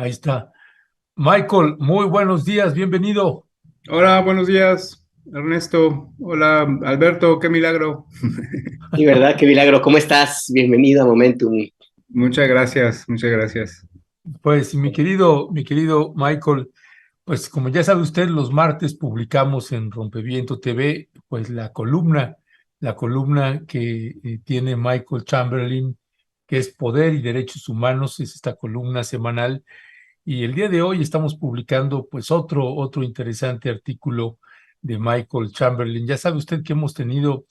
Ahí está. Michael, muy buenos días, bienvenido. Hola, buenos días, Ernesto. Hola, Alberto, qué milagro. Y verdad, qué milagro. ¿Cómo estás? Bienvenido a Momentum. Muchas gracias, muchas gracias. Pues mi querido Michael, pues como ya sabe usted, los martes publicamos en Rompeviento TV, pues la columna que tiene Michael Chamberlain, que es Poder y Derechos Humanos, es esta columna semanal. Y el día de hoy estamos publicando pues otro interesante artículo de Michael Chamberlain. Ya sabe usted que hemos tenido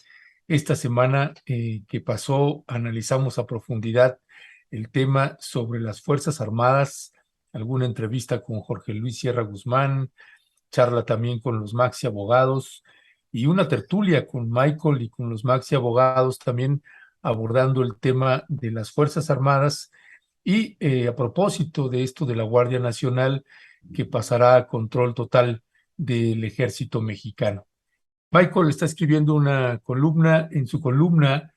esta semana que pasó, analizamos a profundidad el tema sobre las Fuerzas Armadas, alguna entrevista con Jorge Luis Sierra Guzmán, charla también con los Maxi Abogados y una tertulia con Michael y con los Maxi Abogados también abordando el tema de las Fuerzas Armadas y a propósito de esto de la Guardia Nacional que pasará a control total del ejército mexicano. Michael está escribiendo una columna, en su columna,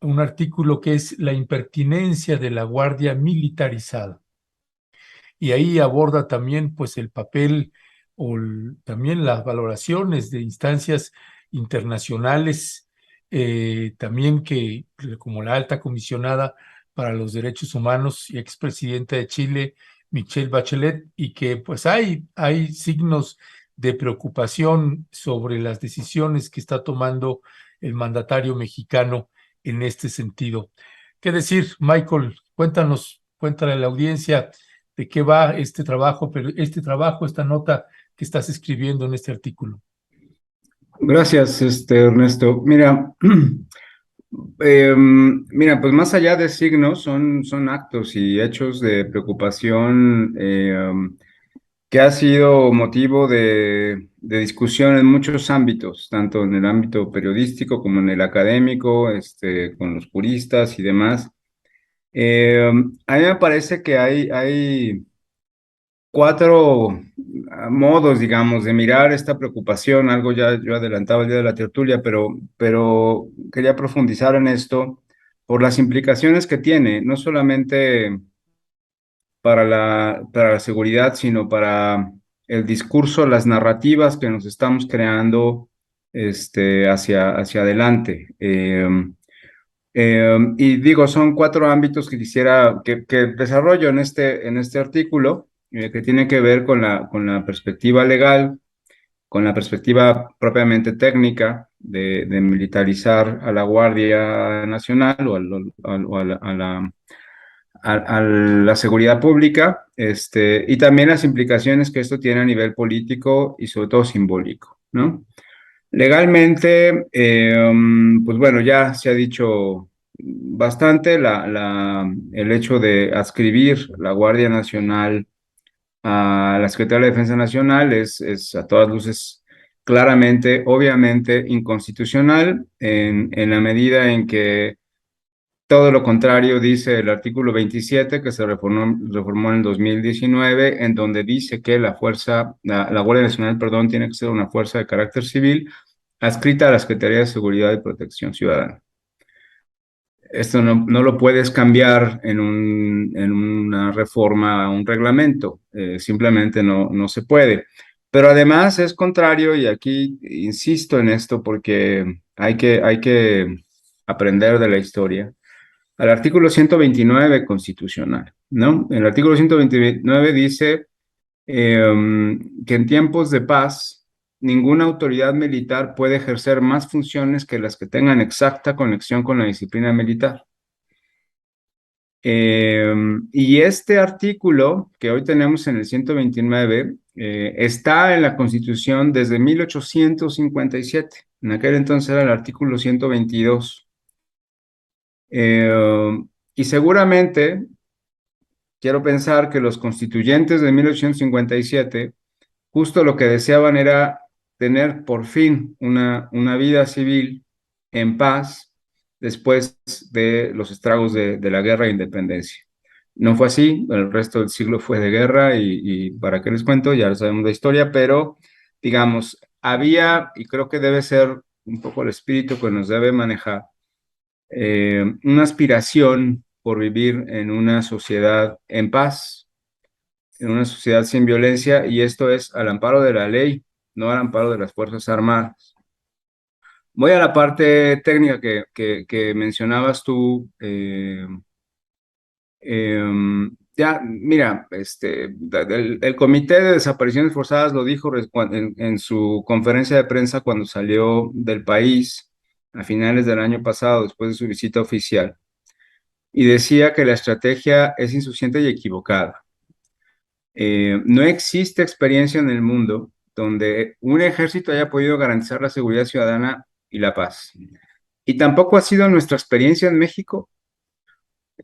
un artículo que es la impertinencia de la Guardia militarizada. Y ahí aborda también pues el papel también las valoraciones de instancias internacionales, también que como la alta comisionada para los derechos humanos y expresidenta de Chile, Michelle Bachelet, y que pues hay signos de preocupación sobre las decisiones que está tomando el mandatario mexicano en este sentido. ¿Qué decir, Michael? Cuéntale a la audiencia de qué va este trabajo, pero esta nota que estás escribiendo en este artículo. Gracias, Ernesto. Mira, pues más allá de signos, son actos y hechos de preocupación que ha sido motivo de discusión en muchos ámbitos, tanto en el ámbito periodístico como en el académico, con los juristas y demás. A mí me parece que hay cuatro modos, digamos, de mirar esta preocupación. Algo ya yo adelantaba el día de la tertulia, pero quería profundizar en esto por las implicaciones que tiene, no solamente para la seguridad, sino para el discurso, las narrativas que nos estamos creando hacia adelante. Y digo, son cuatro ámbitos que quisiera que desarrollo en este artículo, que tiene que ver con la perspectiva legal, con la perspectiva propiamente técnica de militarizar a la Guardia Nacional o a la seguridad pública, y también las implicaciones que esto tiene a nivel político y sobre todo simbólico, ¿no? Legalmente, pues bueno, ya se ha dicho bastante el hecho de adscribir la Guardia Nacional a la Secretaría de Defensa Nacional es a todas luces claramente, obviamente, inconstitucional en la medida en que todo lo contrario dice el artículo 27 que se reformó en el 2019, en donde dice que la Guardia Nacional, perdón, tiene que ser una fuerza de carácter civil adscrita a la Secretaría de Seguridad y Protección Ciudadana. Esto no lo puedes cambiar en una reforma a un reglamento, simplemente no se puede. Pero además es contrario, y aquí insisto en esto porque hay que aprender de la historia, al artículo 129 constitucional, ¿no? El artículo 129 dice que en tiempos de paz, ninguna autoridad militar puede ejercer más funciones que las que tengan exacta conexión con la disciplina militar. Y este artículo que hoy tenemos en el 129 está en la Constitución desde 1857. En aquel entonces era el artículo 122. Y seguramente quiero pensar que los constituyentes de 1857 justo lo que deseaban era tener por fin una vida civil en paz después de los estragos de la guerra de independencia. No fue así, el resto del siglo fue de guerra y para qué les cuento, ya sabemos la historia, pero digamos, había, y creo que debe ser un poco el espíritu que nos debe manejar, una aspiración por vivir en una sociedad en paz, en una sociedad sin violencia, y esto es al amparo de la ley, no al amparo de las Fuerzas Armadas. Voy a la parte técnica que mencionabas tú. Ya, mira, el Comité de Desapariciones Forzadas lo dijo en su conferencia de prensa cuando salió del país a finales del año pasado, después de su visita oficial, y decía que la estrategia es insuficiente y equivocada. No existe experiencia en el mundo donde un ejército haya podido garantizar la seguridad ciudadana y la paz. Y tampoco ha sido nuestra experiencia en México.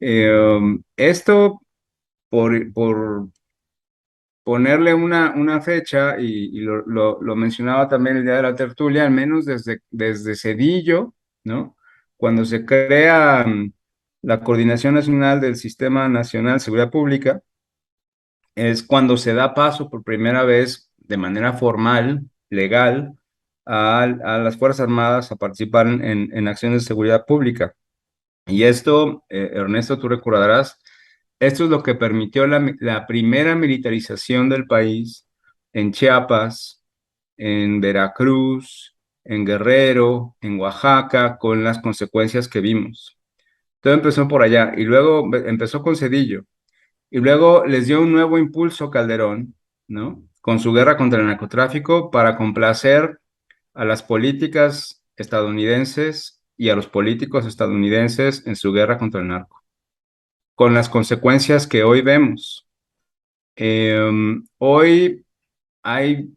Esto por ponerle una fecha, y lo mencionaba también el día de la tertulia, al menos desde Cedillo, ¿no? Cuando se crea la Coordinación Nacional del Sistema Nacional de Seguridad Pública, es cuando se da paso por primera vez de manera formal, legal, a las Fuerzas Armadas a participar en acciones de seguridad pública. Y esto, Ernesto, tú recordarás, esto es lo que permitió la primera militarización del país en Chiapas, en Veracruz, en Guerrero, en Oaxaca, con las consecuencias que vimos. Todo empezó por allá y luego empezó con Cedillo. Y luego les dio un nuevo impulso Calderón, ¿no? Con su guerra contra el narcotráfico para complacer a las políticas estadounidenses y a los políticos estadounidenses en su guerra contra el narco, con las consecuencias que hoy vemos. Hoy hay,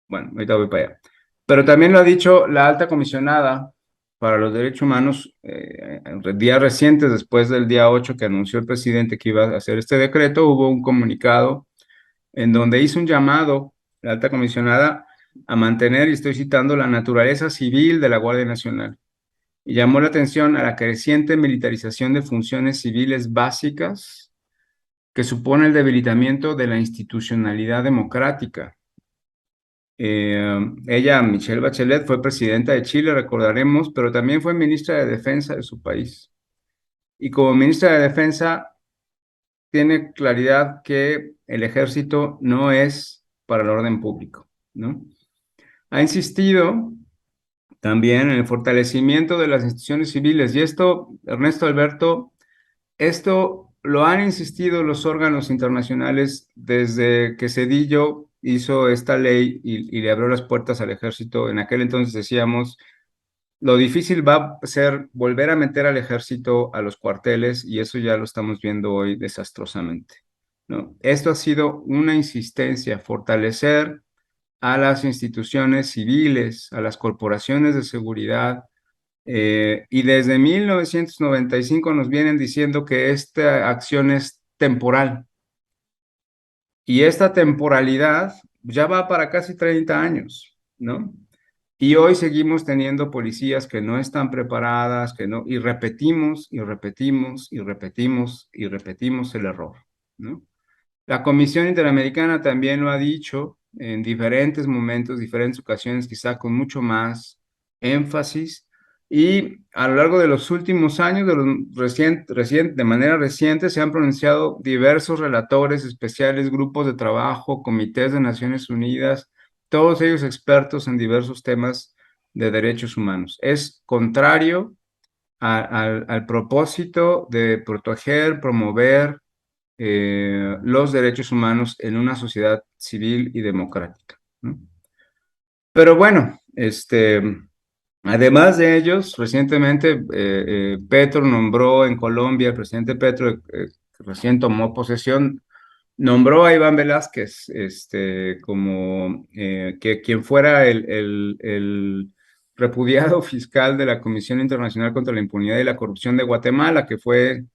bueno, ahorita voy para allá, pero también lo ha dicho la alta comisionada para los derechos humanos, días recientes, después del día 8 que anunció el presidente que iba a hacer este decreto, hubo un comunicado en donde hizo un llamado, la alta comisionada, a mantener, y estoy citando, la naturaleza civil de la Guardia Nacional. Y llamó la atención a la creciente militarización de funciones civiles básicas que supone el debilitamiento de la institucionalidad democrática. Ella, Michelle Bachelet, fue presidenta de Chile, recordaremos, pero también fue ministra de Defensa de su país. Y como ministra de Defensa, tiene claridad que el ejército no es para el orden público, ¿no? Ha insistido también en el fortalecimiento de las instituciones civiles, y esto, Ernesto, Alberto, esto lo han insistido los órganos internacionales desde que Cedillo hizo esta ley y le abrió las puertas al ejército. En aquel entonces decíamos, lo difícil va a ser volver a meter al ejército a los cuarteles, y eso ya lo estamos viendo hoy desastrosamente, ¿no? Esto ha sido una insistencia, fortalecer a las instituciones civiles, a las corporaciones de seguridad, y desde 1995 nos vienen diciendo que esta acción es temporal. Y esta temporalidad ya va para casi 30 años, ¿no? Y hoy seguimos teniendo policías que no están preparadas, que no, y repetimos, y repetimos, y repetimos, y repetimos el error, ¿no? La Comisión Interamericana también lo ha dicho en diferentes momentos, diferentes ocasiones, quizá con mucho más énfasis, y a lo largo de los últimos años, de manera reciente, se han pronunciado diversos relatores especiales, grupos de trabajo, comités de Naciones Unidas, todos ellos expertos en diversos temas de derechos humanos. Es contrario al propósito de proteger, promover los derechos humanos en una sociedad civil y democrática, ¿no? Pero bueno, además de ellos, recientemente Petro nombró en Colombia, el presidente Petro, recién tomó posesión, nombró a Iván Velázquez como quien fuera el repudiado fiscal de la Comisión Internacional contra la Impunidad y la Corrupción de Guatemala, que fue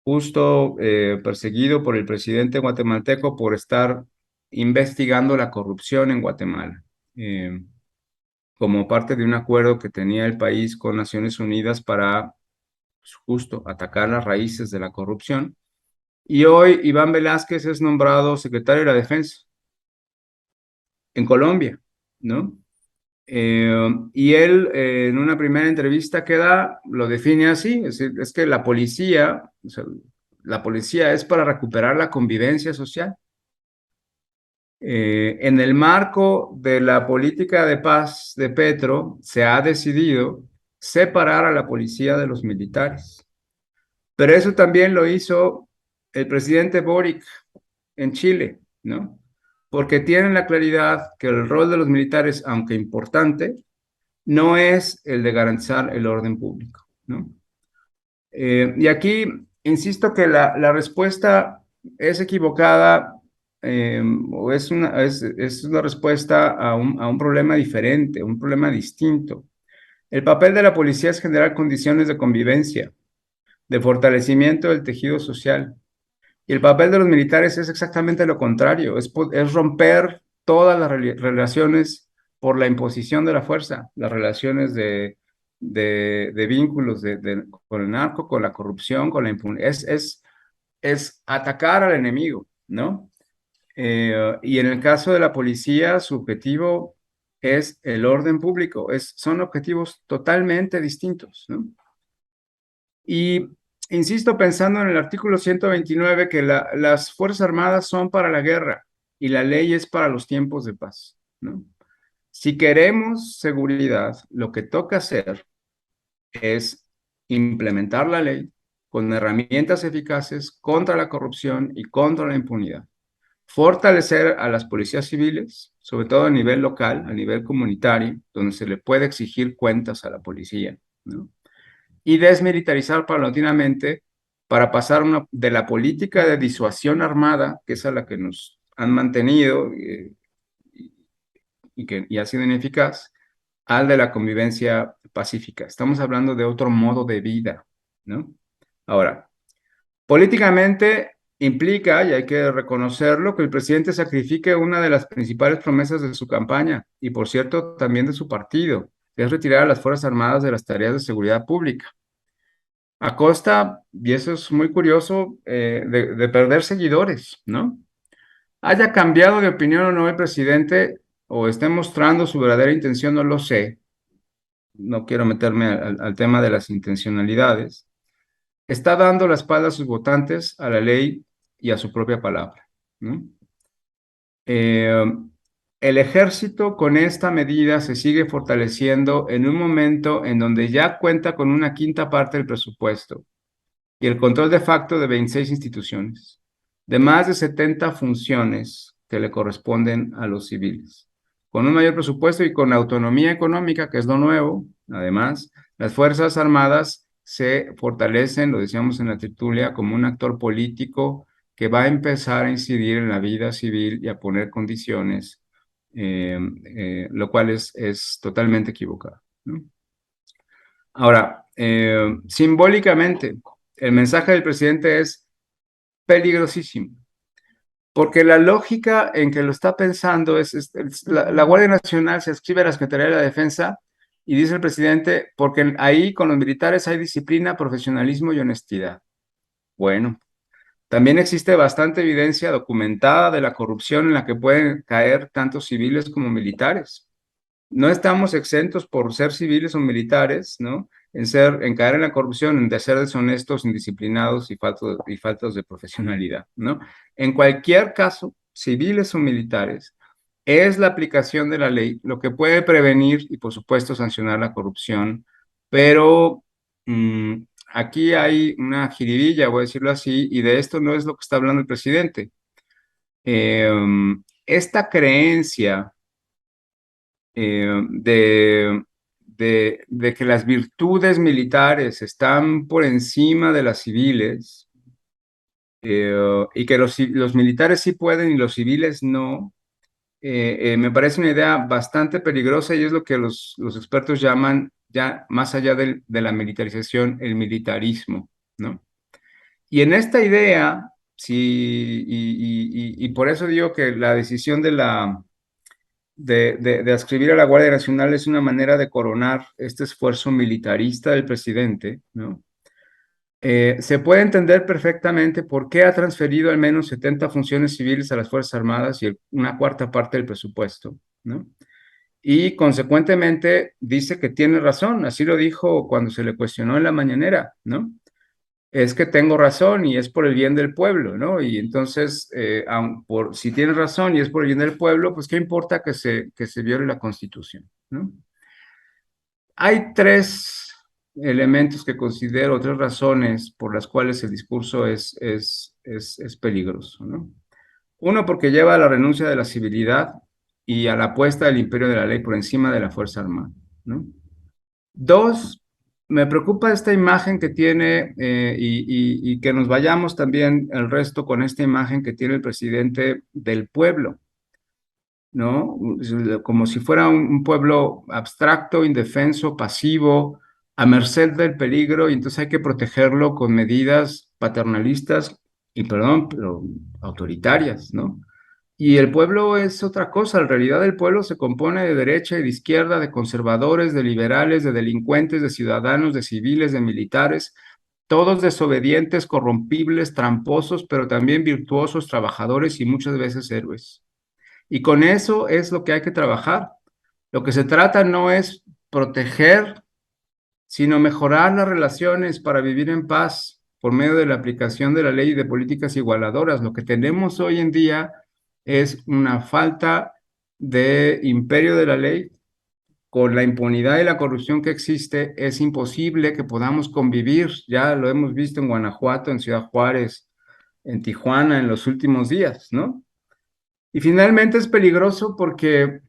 justo perseguido por el presidente guatemalteco por estar investigando la corrupción en Guatemala, como parte de un acuerdo que tenía el país con Naciones Unidas para, pues, justo atacar las raíces de la corrupción. Y hoy Iván Velázquez es nombrado secretario de la Defensa en Colombia, ¿no? Y él, en una primera entrevista que da, lo define así, es que la policía, o sea, la policía es para recuperar la convivencia social. En el marco de la política de paz de Petro, se ha decidido separar a la policía de los militares. Pero eso también lo hizo el presidente Boric en Chile, ¿no? Porque tienen la claridad que el rol de los militares, aunque importante, no es el de garantizar el orden público, ¿no? Y aquí insisto que la respuesta es equivocada, o es una respuesta a un problema diferente, un problema distinto. El papel de la policía es generar condiciones de convivencia, de fortalecimiento del tejido social. Y el papel de los militares es exactamente lo contrario, es romper todas las relaciones por la imposición de la fuerza, las relaciones de vínculos con el narco, con la corrupción, con la impunidad. Es atacar al enemigo, ¿no? Y en el caso de la policía, su objetivo es el orden público, son objetivos totalmente distintos, ¿no? Y insisto pensando en el artículo 129 que las Fuerzas Armadas son para la guerra y la ley es para los tiempos de paz, ¿no? Si queremos seguridad, lo que toca hacer es implementar la ley con herramientas eficaces contra la corrupción y contra la impunidad. Fortalecer a las policías civiles, sobre todo a nivel local, a nivel comunitario, donde se le puede exigir cuentas a la policía, ¿no? Y desmilitarizar paulatinamente para pasar de la política de disuasión armada, que es a la que nos han mantenido y ha sido ineficaz, al de la convivencia pacífica. Estamos hablando de otro modo de vida, ¿no? Ahora, políticamente implica, y hay que reconocerlo, que el presidente sacrifique una de las principales promesas de su campaña, y por cierto, también de su partido, que es retirar a las Fuerzas Armadas de las tareas de seguridad pública. A costa, y eso es muy curioso, de perder seguidores, ¿no? Haya cambiado de opinión o no el presidente, o esté mostrando su verdadera intención, no lo sé. No quiero meterme al tema de las intencionalidades. Está dando la espalda a sus votantes, a la ley y a su propia palabra, ¿no? Eh, el ejército con esta medida se sigue fortaleciendo en un momento en donde ya cuenta con una quinta parte del presupuesto y el control de facto de 26 instituciones, de más de 70 funciones que le corresponden a los civiles. Con un mayor presupuesto y con autonomía económica, que es lo nuevo, además, las Fuerzas Armadas se fortalecen, lo decíamos en la tertulia, como un actor político que va a empezar a incidir en la vida civil y a poner condiciones, lo cual es totalmente equivocado, ¿no? Ahora, simbólicamente, el mensaje del presidente es peligrosísimo, porque la lógica en que lo está pensando la Guardia Nacional se adscribe a la Secretaría de la Defensa y dice el presidente, porque ahí con los militares hay disciplina, profesionalismo y honestidad. Bueno, también existe bastante evidencia documentada de la corrupción en la que pueden caer tanto civiles como militares. No estamos exentos por ser civiles o militares, ¿no? En caer en la corrupción, de ser deshonestos, indisciplinados y faltos de profesionalidad, ¿no? En cualquier caso, civiles o militares, es la aplicación de la ley lo que puede prevenir y, por supuesto, sancionar la corrupción, pero aquí hay una jiribilla, voy a decirlo así, y de esto no es lo que está hablando el presidente. Esta creencia de que las virtudes militares están por encima de las civiles, y que los militares sí pueden y los civiles no, me parece una idea bastante peligrosa y es lo que los expertos llaman, ya más allá de la militarización, el militarismo, ¿no? Y en esta idea, sí, y por eso digo que la decisión de adscribir a la Guardia Nacional es una manera de coronar este esfuerzo militarista del presidente, ¿no? Se puede entender perfectamente por qué ha transferido al menos 70 funciones civiles a las Fuerzas Armadas y una cuarta parte del presupuesto, ¿no? Y consecuentemente dice que tiene razón, así lo dijo cuando se le cuestionó en la mañanera, ¿no? es que tengo razón y es por el bien del pueblo, ¿no? Y entonces, si tienes razón y es por el bien del pueblo, pues ¿qué importa que se viole la Constitución, ¿no? Hay tres elementos que considero, tres razones por las cuales el discurso es peligroso, ¿no? Uno, porque lleva a la renuncia de la civilidad y a la apuesta del imperio de la ley por encima de la Fuerza Armada, ¿no? Dos, me preocupa esta imagen que tiene y que nos vayamos también el resto con esta imagen que tiene el presidente del pueblo, ¿no? Como si fuera un pueblo abstracto, indefenso, pasivo, a merced del peligro, y entonces hay que protegerlo con medidas paternalistas y, perdón, pero autoritarias, ¿no? Y el pueblo es otra cosa. En realidad el pueblo se compone de derecha y de izquierda, de conservadores, de liberales, de delincuentes, de ciudadanos, de civiles, de militares, todos desobedientes, corrompibles, tramposos, pero también virtuosos, trabajadores y muchas veces héroes. Y con eso es lo que hay que trabajar. Lo que se trata no es proteger, sino mejorar las relaciones para vivir en paz por medio de la aplicación de la ley y de políticas igualadoras. Lo que tenemos hoy en día es una falta de imperio de la ley. Con la impunidad y la corrupción que existe, es imposible que podamos convivir. Ya lo hemos visto en Guanajuato, en Ciudad Juárez, en Tijuana en los últimos días, ¿no? Y finalmente es peligroso porque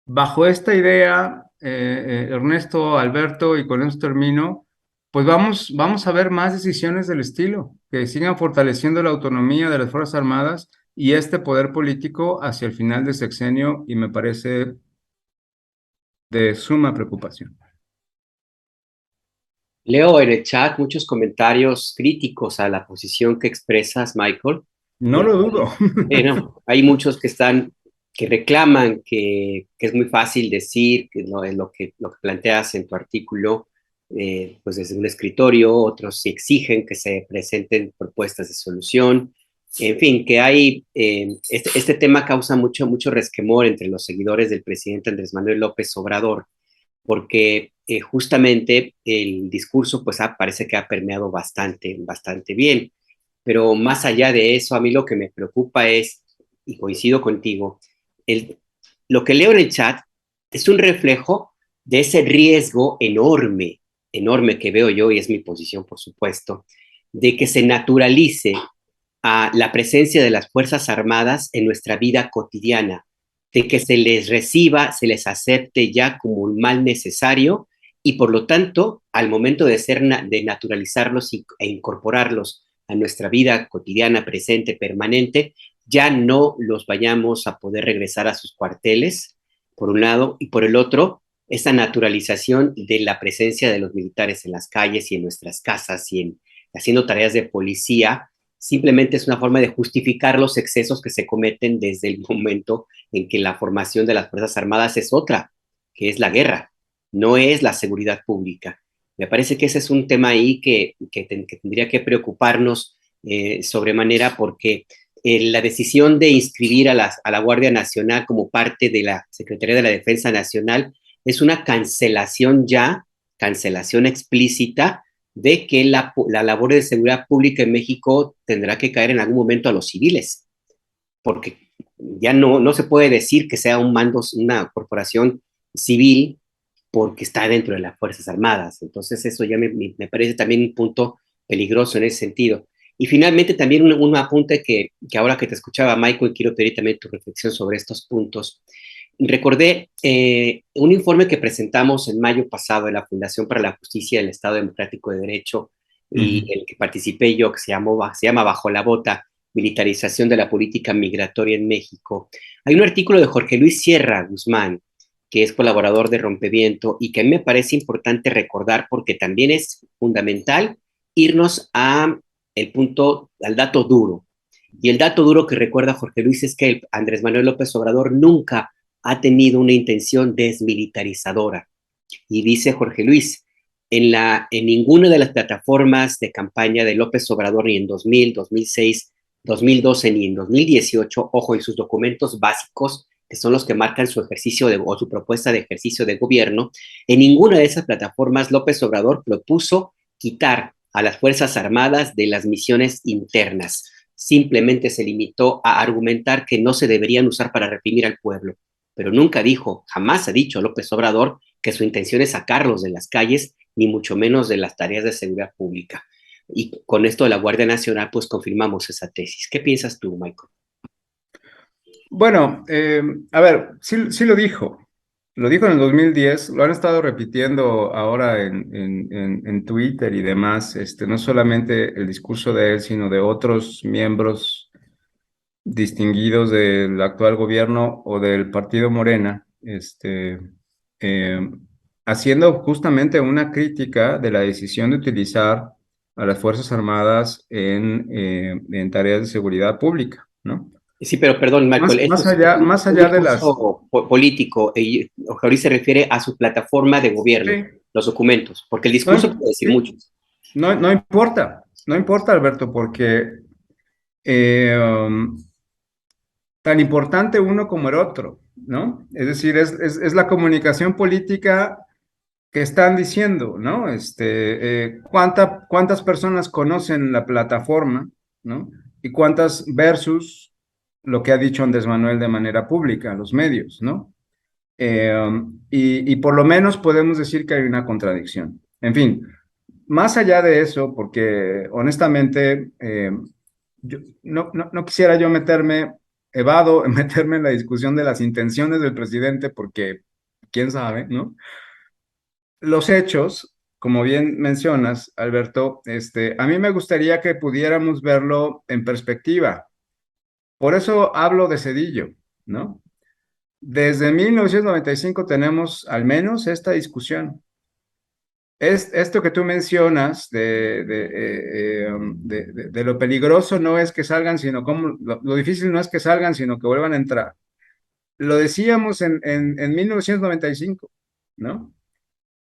bajo esta idea, Ernesto, Alberto, y con esto termino, pues vamos a ver más decisiones del estilo, que sigan fortaleciendo la autonomía de las Fuerzas Armadas y este poder político hacia el final del sexenio, y me parece de suma preocupación. Leo en el chat muchos comentarios críticos a la posición que expresas, Michael. No lo dudo. No, hay muchos que reclaman que es muy fácil decir que lo que planteas en tu artículo, pues desde un escritorio. Otros sí exigen que se presenten propuestas de solución. En fin, que hay, este tema causa mucho resquemor entre los seguidores del presidente Andrés Manuel López Obrador, porque justamente el discurso pues parece que ha permeado bastante bien. Pero más allá de eso, a mí lo que me preocupa es, y coincido contigo, lo que leo en el chat es un reflejo de ese riesgo enorme que veo yo, y es mi posición, por supuesto, de que se naturalice a la presencia de las Fuerzas Armadas en nuestra vida cotidiana, de que se les reciba, se les acepte ya como un mal necesario, y por lo tanto, al momento de naturalizarlos e incorporarlos a nuestra vida cotidiana, presente, permanente, ya no los vayamos a poder regresar a sus cuarteles, por un lado, y por el otro, esa naturalización de la presencia de los militares en las calles y en nuestras casas y haciendo tareas de policía, simplemente es una forma de justificar los excesos que se cometen desde el momento en que la formación de las Fuerzas Armadas es otra, que es la guerra, no es la seguridad pública. Me parece que ese es un tema ahí que tendría que preocuparnos sobremanera, porque la decisión de inscribir a la Guardia Nacional como parte de la Secretaría de la Defensa Nacional es una cancelación explícita de que la labor de seguridad pública en México tendrá que caer en algún momento a los civiles, porque ya no se puede decir que sea un mando, una corporación civil, porque está dentro de las Fuerzas Armadas. Entonces eso ya me parece también un punto peligroso en ese sentido. Y finalmente también un apunte que ahora que te escuchaba, Michael, quiero pedir también tu reflexión sobre estos puntos. Recordé un informe que presentamos en mayo pasado de la Fundación para la Justicia y el Estado Democrático de Derecho, y el que participé yo, que se llama Bajo la Bota, militarización de la política migratoria en México. Hay un artículo de Jorge Luis Sierra Guzmán, que es colaborador de Rompeviento, y que a mí me parece importante recordar porque también es fundamental irnos al dato duro. Y el dato duro que recuerda Jorge Luis es que Andrés Manuel López Obrador nunca ha tenido una intención desmilitarizadora. Y dice Jorge Luis, en ninguna de las plataformas de campaña de López Obrador, ni en 2000, 2006, 2012, ni en 2018, ojo, y sus documentos básicos, que son los que marcan su ejercicio o su propuesta de ejercicio de gobierno, en ninguna de esas plataformas López Obrador propuso quitar a las Fuerzas Armadas de las misiones internas. Simplemente se limitó a argumentar que no se deberían usar para reprimir al pueblo, pero nunca dijo, jamás ha dicho López Obrador que su intención es sacarlos de las calles, ni mucho menos de las tareas de seguridad pública. Y con esto de la Guardia Nacional, pues confirmamos esa tesis. ¿Qué piensas tú, Michael? Bueno, a ver, sí lo dijo. Lo dijo en el 2010, lo han estado repitiendo ahora en Twitter y demás, no solamente el discurso de él, sino de otros miembros distinguidos del actual gobierno o del partido Morena, eh, haciendo justamente una crítica de la decisión de utilizar a las Fuerzas Armadas en tareas de seguridad pública, ¿no? Sí, pero perdón, Michael, esto es Más un allá de las... discurso político. Ahorita se refiere a su plataforma de gobierno, Sí, los documentos, porque el no, discurso puede decir sí, mucho. no importa, no importa, Alberto, porque eh, um, tan importante uno como el otro, ¿no? Es decir, es la comunicación política que están diciendo, ¿no? ¿Cuántas personas conocen la plataforma, ¿no? Y cuántas versus lo que ha dicho Andrés Manuel de manera pública, los medios, ¿no? Y por lo menos podemos decir que hay una contradicción. En fin, más allá de eso, porque honestamente, no quisiera yo meterme en la discusión de las intenciones del presidente, porque quién sabe, ¿no? Los hechos, como bien mencionas, Alberto, a mí me gustaría que pudiéramos verlo en perspectiva. Por eso hablo de Cedillo, ¿no? Desde 1995 tenemos al menos esta discusión. Esto que tú mencionas de lo peligroso no es que salgan, sino como lo difícil no es que salgan, sino que vuelvan a entrar. Lo decíamos en 1995, ¿no?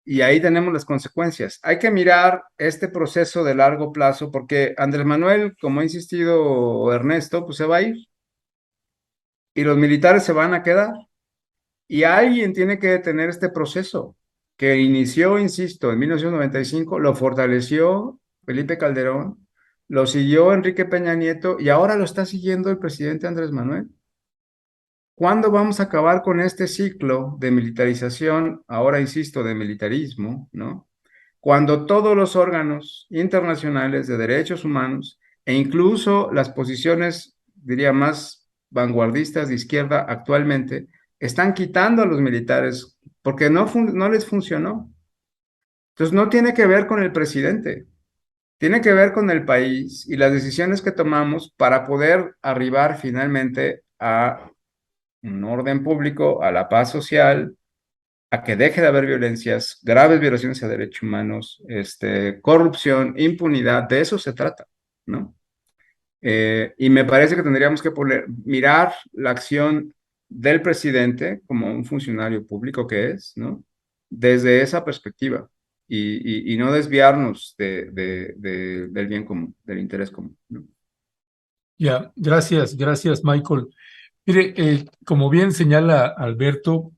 Y ahí tenemos las consecuencias. Hay que mirar este proceso de largo plazo porque Andrés Manuel, como ha insistido Ernesto, pues se va a ir y los militares se van a quedar. Y alguien tiene que detener este proceso que inició, insisto, en 1995, lo fortaleció Felipe Calderón, lo siguió Enrique Peña Nieto y ahora lo está siguiendo el presidente Andrés Manuel. ¿Cuándo vamos a acabar con este ciclo de militarización, ahora insisto, de militarismo, ¿no? Cuando todos los órganos internacionales de derechos humanos e incluso las posiciones, diría, más vanguardistas de izquierda actualmente, están quitando a los militares porque no les funcionó. Entonces no tiene que ver con el presidente, tiene que ver con el país y las decisiones que tomamos para poder arribar finalmente a un orden público, a la paz social, a que deje de haber violencias, graves violaciones a derechos humanos, corrupción, impunidad, de eso se trata, ¿no? Y me parece que tendríamos que mirar la acción del presidente como un funcionario público que es, ¿no? Desde esa perspectiva y no desviarnos del bien común, del interés común, ¿no? Ya, gracias, Michael. Mire, como bien señala Alberto,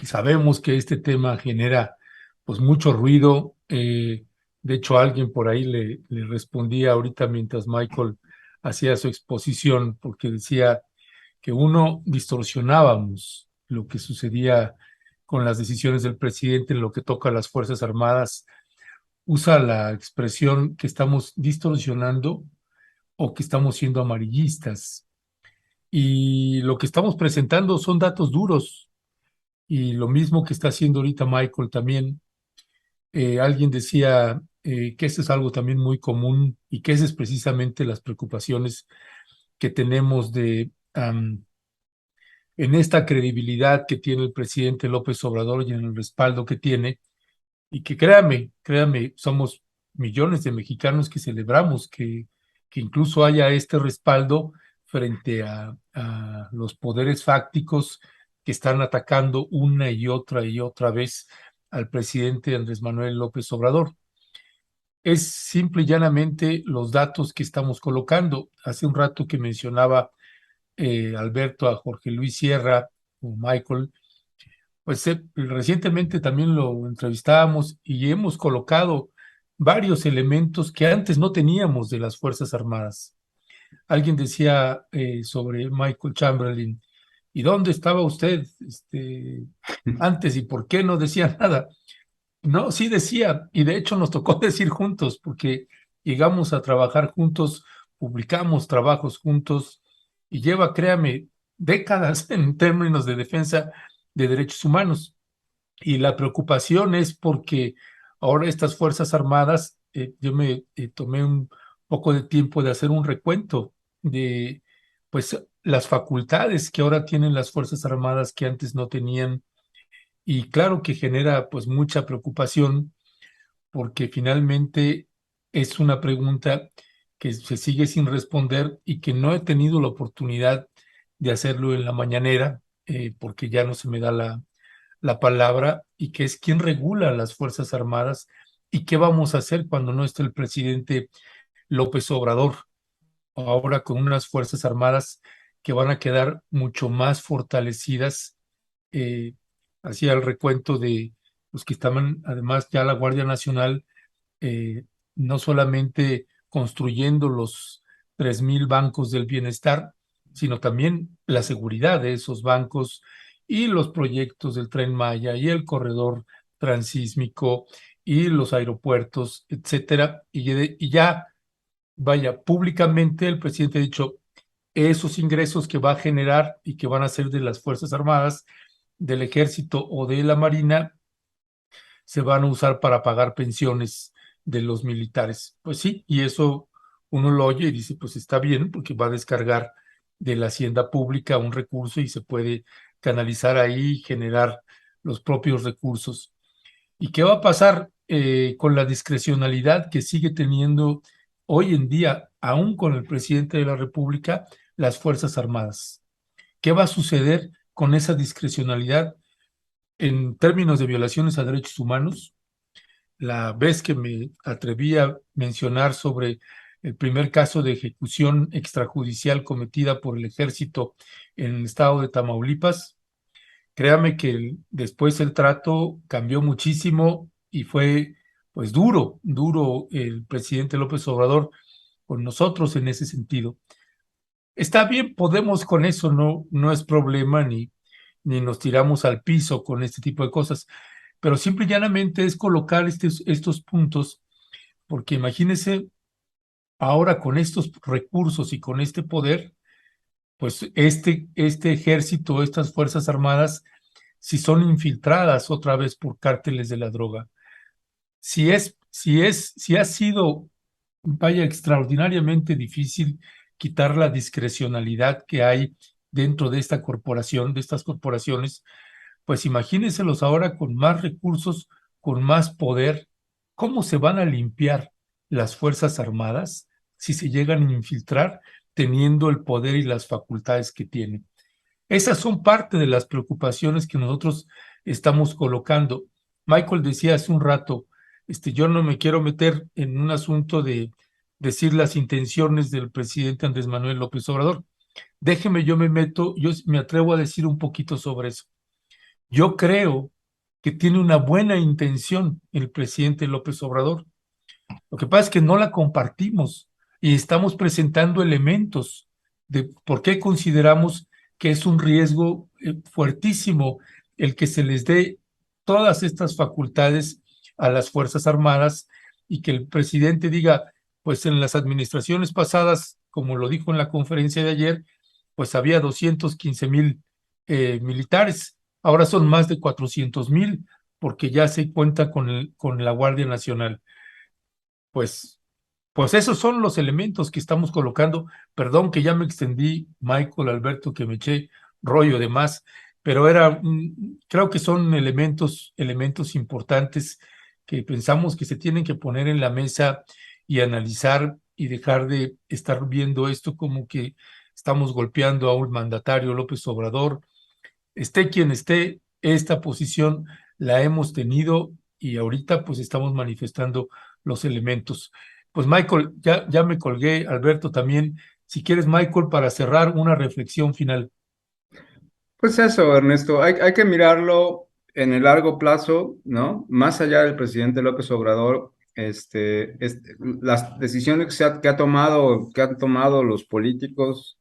sabemos que este tema genera pues mucho ruido. De hecho, alguien por ahí le respondía ahorita mientras Michael hacía su exposición, porque decía que uno distorsionábamos lo que sucedía con las decisiones del presidente en lo que toca a las Fuerzas Armadas. Usa la expresión que estamos distorsionando o que estamos siendo amarillistas. Y lo que estamos presentando son datos duros. Y lo mismo que está haciendo ahorita Michael también. Alguien decía que esto es algo también muy común y que esas es precisamente las preocupaciones que tenemos en esta credibilidad que tiene el presidente López Obrador y en el respaldo que tiene. Y que créame, somos millones de mexicanos que celebramos que incluso haya este respaldo frente a los poderes fácticos que están atacando una y otra vez al presidente Andrés Manuel López Obrador. Es simple y llanamente los datos que estamos colocando. Hace un rato que mencionaba Alberto a Jorge Luis Sierra o Michael, pues recientemente también lo entrevistábamos y hemos colocado varios elementos que antes no teníamos de las Fuerzas Armadas. Alguien decía sobre Michael Chamberlain, ¿y dónde estaba usted antes y por qué no decía nada? No, sí decía, y de hecho nos tocó decir juntos, porque llegamos a trabajar juntos, publicamos trabajos juntos, y lleva, créame, décadas en términos de defensa de derechos humanos. Y la preocupación es porque ahora estas Fuerzas Armadas, yo me tomé un poco de tiempo de hacer un recuento de, pues, las facultades que ahora tienen las Fuerzas Armadas que antes no tenían, y claro que genera pues mucha preocupación porque finalmente es una pregunta que se sigue sin responder y que no he tenido la oportunidad de hacerlo en la mañanera, porque ya no se me da la palabra, y que es quién regula las Fuerzas Armadas y qué vamos a hacer cuando no esté el presidente López Obrador, ahora con unas Fuerzas Armadas que van a quedar mucho más fortalecidas. eh, Hacía el recuento de los que estaban, además ya la Guardia Nacional, eh, no solamente construyendo los 3,000 bancos del bienestar, sino también la seguridad de esos bancos y los proyectos del Tren Maya y el corredor transísmico y los aeropuertos, etcétera. Y ya, vaya, públicamente el presidente ha dicho, esos ingresos que va a generar y que van a ser de las Fuerzas Armadas, del Ejército o de la Marina, se van a usar para pagar pensiones de los militares. Pues sí, y eso uno lo oye y dice, pues está bien, porque va a descargar de la hacienda pública un recurso y se puede canalizar ahí y generar los propios recursos. ¿Y qué va a pasar con la discrecionalidad que sigue teniendo hoy en día, aún con el presidente de la República, las Fuerzas Armadas? ¿Qué va a suceder con esa discrecionalidad en términos de violaciones a derechos humanos? La vez que me atreví a mencionar sobre el primer caso de ejecución extrajudicial cometida por el ejército en el estado de Tamaulipas, créame que después el trato cambió muchísimo y fue pues duro, duro el presidente López Obrador con nosotros en ese sentido. Está bien, podemos con eso, no es problema, ni nos tiramos al piso con este tipo de cosas, pero simple y llanamente es colocar estos puntos, porque imagínense ahora con estos recursos y con este poder, pues este ejército, estas Fuerzas Armadas, si son infiltradas otra vez por cárteles de la droga, si ha sido, vaya, extraordinariamente difícil quitar la discrecionalidad que hay dentro de esta corporación, de estas corporaciones, pues imagínenselos ahora con más recursos, con más poder. ¿Cómo se van a limpiar las Fuerzas Armadas si se llegan a infiltrar teniendo el poder y las facultades que tienen? Esas son parte de las preocupaciones que nosotros estamos colocando. Michael decía hace un rato, yo no me quiero meter en un asunto de decir las intenciones del presidente Andrés Manuel López Obrador. Déjeme, yo me meto, yo me atrevo a decir un poquito sobre eso. Yo creo que tiene una buena intención el presidente López Obrador. Lo que pasa es que no la compartimos y estamos presentando elementos de por qué consideramos que es un riesgo fuertísimo el que se les dé todas estas facultades a las Fuerzas Armadas y que el presidente diga, pues en las administraciones pasadas, como lo dijo en la conferencia de ayer, pues había 215,000 militares, ahora son más de 400,000 porque ya se cuenta con la Guardia Nacional. Pues, pues esos son los elementos que estamos colocando. Perdón que ya me extendí, Michael, Alberto, que me eché rollo de más, pero creo que son elementos importantes que pensamos que se tienen que poner en la mesa y analizar y dejar de estar viendo esto como que estamos golpeando a un mandatario López Obrador. Esté quien esté, esta posición la hemos tenido y ahorita pues estamos manifestando los elementos. Pues Michael, ya me colgué, Alberto también. Si quieres, Michael, para cerrar una reflexión final. Pues eso, Ernesto, hay que mirarlo en el largo plazo, ¿no? Más allá del presidente López Obrador, las decisiones que han tomado los políticos,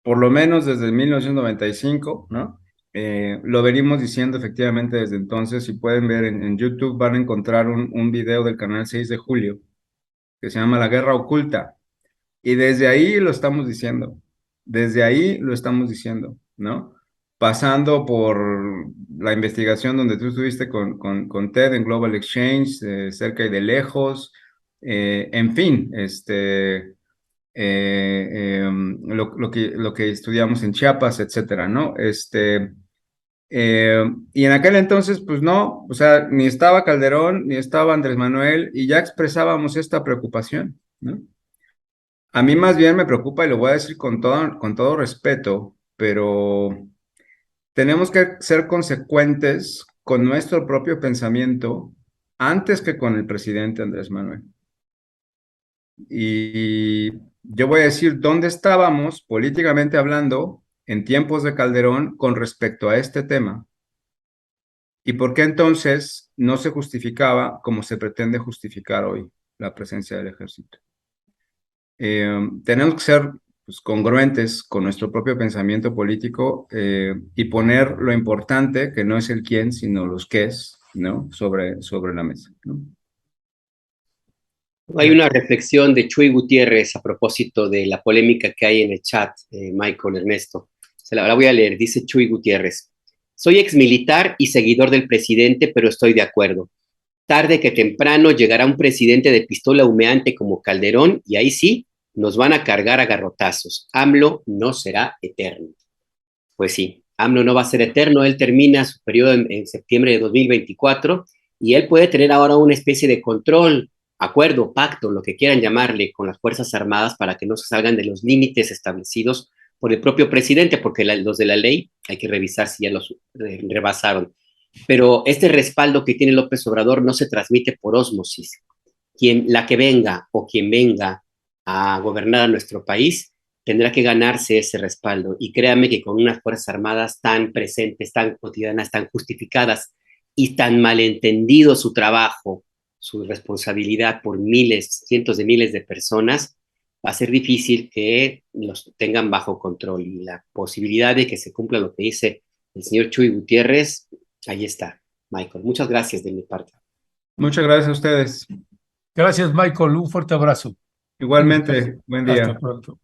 por lo menos desde 1995, ¿no? Lo venimos diciendo efectivamente desde entonces. Si pueden ver en YouTube, van a encontrar un video del canal 6 de julio que se llama La Guerra Oculta. Y desde ahí lo estamos diciendo, desde ahí lo estamos diciendo, ¿no? Pasando por la investigación donde tú estuviste con Ted en Global Exchange, cerca y de lejos, en fin, lo que estudiamos en Chiapas, etcétera, ¿no? Y en aquel entonces, pues no, o sea, ni estaba Calderón, ni estaba Andrés Manuel, y ya expresábamos esta preocupación, ¿no? A mí más bien me preocupa, y lo voy a decir con todo respeto, pero tenemos que ser consecuentes con nuestro propio pensamiento antes que con el presidente Andrés Manuel. Y yo voy a decir dónde estábamos políticamente hablando en tiempos de Calderón con respecto a este tema y por qué entonces no se justificaba como se pretende justificar hoy la presencia del ejército. Tenemos que ser, pues, congruentes con nuestro propio pensamiento político, y poner lo importante, que no es el quién, sino los qués, ¿no? Sobre la mesa, ¿no? Hay una reflexión de Chuy Gutiérrez a propósito de la polémica que hay en el chat, Michael, Ernesto. La voy a leer. Dice Chuy Gutiérrez: soy exmilitar y seguidor del presidente, pero estoy de acuerdo. Tarde que temprano llegará un presidente de pistola humeante como Calderón y ahí sí nos van a cargar a garrotazos. AMLO no será eterno. Pues sí, AMLO no va a ser eterno. Él termina su periodo en septiembre de 2024 y él puede tener ahora una especie de control, acuerdo, pacto, lo que quieran llamarle, con las Fuerzas Armadas para que no se salgan de los límites establecidos por el propio presidente, porque los de la ley hay que revisar si ya los rebasaron. Pero este respaldo que tiene López Obrador no se transmite por ósmosis. La que venga o quien venga a gobernar a nuestro país tendrá que ganarse ese respaldo. Y créame que con unas Fuerzas Armadas tan presentes, tan cotidianas, tan justificadas y tan malentendido su trabajo, su responsabilidad por miles, cientos de miles de personas, va a ser difícil que los tengan bajo control. Y la posibilidad de que se cumpla lo que dice el señor Chuy Gutiérrez, ahí está, Michael. Muchas gracias de mi parte. Muchas gracias a ustedes. Gracias, Michael. Un fuerte abrazo. Igualmente, buen día. Hasta pronto.